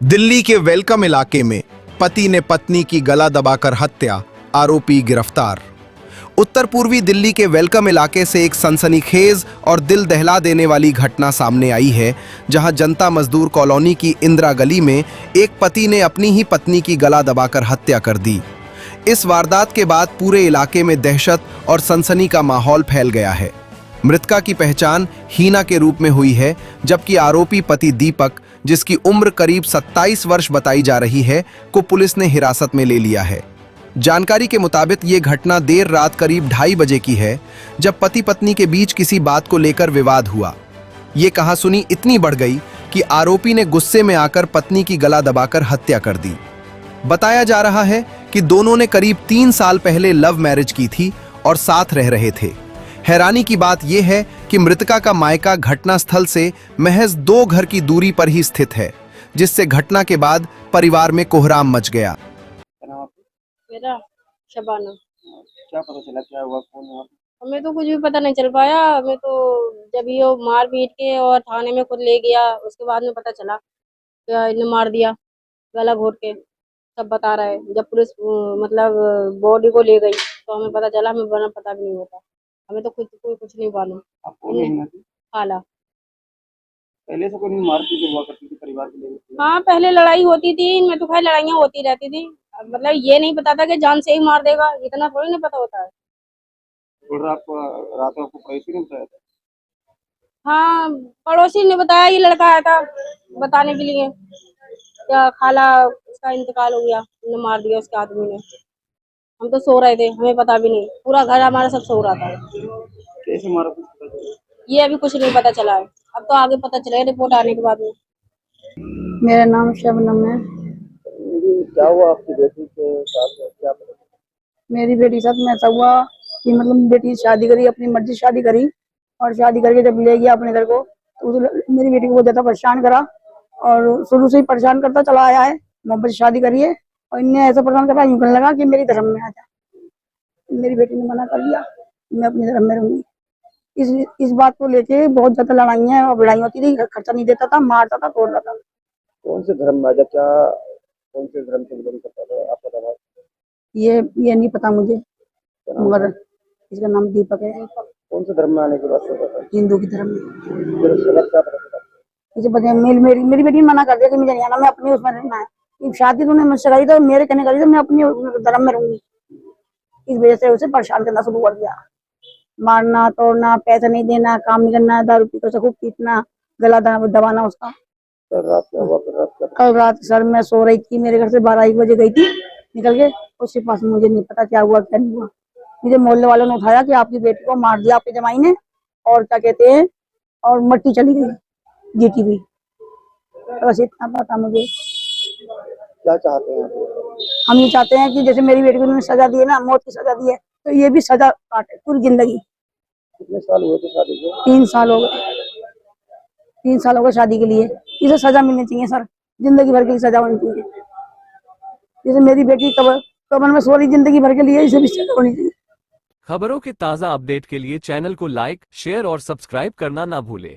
दिल्ली के वेलकम इलाके में पति ने पत्नी की गला दबाकर हत्या, आरोपी गिरफ्तार। उत्तर पूर्वी दिल्ली के वेलकम इलाके से एक सनसनीखेज और दिल दहला देने वाली घटना सामने आई है, जहां जनता मजदूर कॉलोनी की इंदिरा गली में एक पति ने अपनी ही पत्नी की गला दबाकर हत्या कर दी। इस वारदात के बाद पूरे इलाके में दहशत और सनसनी का माहौल फैल गया है। मृतका की पहचान हीना के रूप में हुई है, जबकि आरोपी पति दीपक, जिसकी उम्र करीब 27 वर्ष बताई जा रही है, को पुलिस ने हिरासत में ले लिया है। जानकारी के मुताबिक ये घटना देर रात करीब 2:30 बजे की है, जब पति पत्नी के बीच किसी बात को लेकर विवाद हुआ। ये कहासुनी इतनी बढ़ गई कि आरोपी ने गुस्से में आकर पत्नी की गला दबाकर हत्या कर दी। बताया जा रहा है कि दोनों ने करीब 3 साल पहले लव मैरिज की थी और साथ रह रहे थे। हैरानी की बात यह है कि मृतका का मायका घटनास्थल से महज 2 घर की दूरी पर ही स्थित है, जिससे घटना के बाद परिवार में कोहराम मच गया। मेरा शबाना। क्या पता चला, क्या हुआ, कौन हुआ? हमें तो कुछ भी पता नहीं चल पाया। हमें तो जब ये मार पीट के और थाने में खुद ले गया, उसके बाद में पता चला कि इन्हें मार दिया, गला घोट के। सब बता रहे हैं। जब पुलिस मतलब बॉडी को ले गई तो हमें पता चला। हमें बना पता भी नहीं होता। हमें तो कोई कुछ नहीं मालूम। आप कौन है? खाला। पहले से कोई नहीं मारती जो हुआ करती थी परिवार के लिए? हाँ, पहले लड़ाई होती थी। इनमें तो खैर लड़ाइयाँ होती रहती थी। मतलब ये नहीं पता था कि जान से ही मार देगा, इतना थोड़ी ना पता होता है। रात को आपको पड़ोसी ने बताया था? हाँ, पड़ोसी ने बताया, ये लड़का आया था बताने के लिए क्या खाला उसका इंतकाल हो गया, ने मार दिया उसके आदमी ने। हम तो सो रहे थे, हमें पता भी नहीं। पूरा घर हमारा सब सो रहा था। कैसे मारा, कुछ पता चला? ये अभी कुछ नहीं पता चला है। अब तो आगे पता चलेगा रिपोर्ट आने के बाद में। मेरा नाम शबनम है। क्या हुआ आपकी बेटी के साथ, क्या पता? मेरी बेटी साथ में ऐसा हुआ कि मतलब बेटी शादी करी, अपनी मर्जी से शादी करी, और शादी करके जब ले गया अपने घर को तो मेरी बेटी को बहुत ज्यादा परेशान करा, और शुरू से ही परेशान करता चला आया है। मोहब्बत से शादी करी है और इनने ऐसा परेशान करा, यूं करने लगा कि मेरी धर्म में आ जा। मेरी बेटी ने मना कर दिया, मैं अपने धर्म में रहूंगी। इस बात को लेके बहुत ज्यादा लड़ाइयाँ और लड़ाई होती थी। खर्चा नहीं देता था, मारता था, तोड़ता था। कौन से धर्म में आजा, क्या कौन से धर्म से बिलोंग करता था, आपका दबाव? ये नहीं पता मुझे, मगर इसका नाम दीपक है। कौन से धर्म में आने के बाद पता था? हिंदू की धर्म में। फिर उसके बाद क्या पता चला? मुझे पता है, मेरी बेटी ने मना कर दिया कि मुझे नहीं आना, मैं अपनी उसमें रहना है। शादी तूने मुझसे करी तो मेरे कहने करी तो मैं अपनी धर्म में रहूंगी। इस वजह से उसे परेशान करना शुरू कर दिया। मारना, तोड़ना, पैसा नहीं देना, काम नहीं करना, दारू पी कर खूब पीटना, गला दबाना उसका। कल रात क्या हुआ? कल रात सर मैं सो रही थी, मेरे घर से 12-1 बजे गई थी निकल के। उसके पास मुझे नहीं पता क्या हुआ क्या नहीं हुआ। मुझे मोहल्ले वालों ने उठाया कि आपकी बेटी को मार दिया आपके जमाई ने, और क्या कहते हैं, और मट्टी चली गई जीती हुई। बस इतना पता मुझे। क्या चाहते हैं? हम ये चाहते हैं कि जैसे मेरी बेटी को उन्होंने सजा दी है ना, मौत की सजा दी है, तो ये भी सजा काटे पूरी जिंदगी। कितने साल हुए थे शादी को? 3 साल हो गए। 3 साल हो गए शादी के लिए। इसे सजा मिलनी चाहिए सर, जिंदगी भर की सजा होनी चाहिए। जैसे मेरी बेटी कब्र में सो रही जिंदगी भर के लिए, इसे भी सजा होनी चाहिए। खबरों के ताज़ा अपडेट के लिए चैनल को लाइक, शेयर और सब्सक्राइब करना ना भूलें।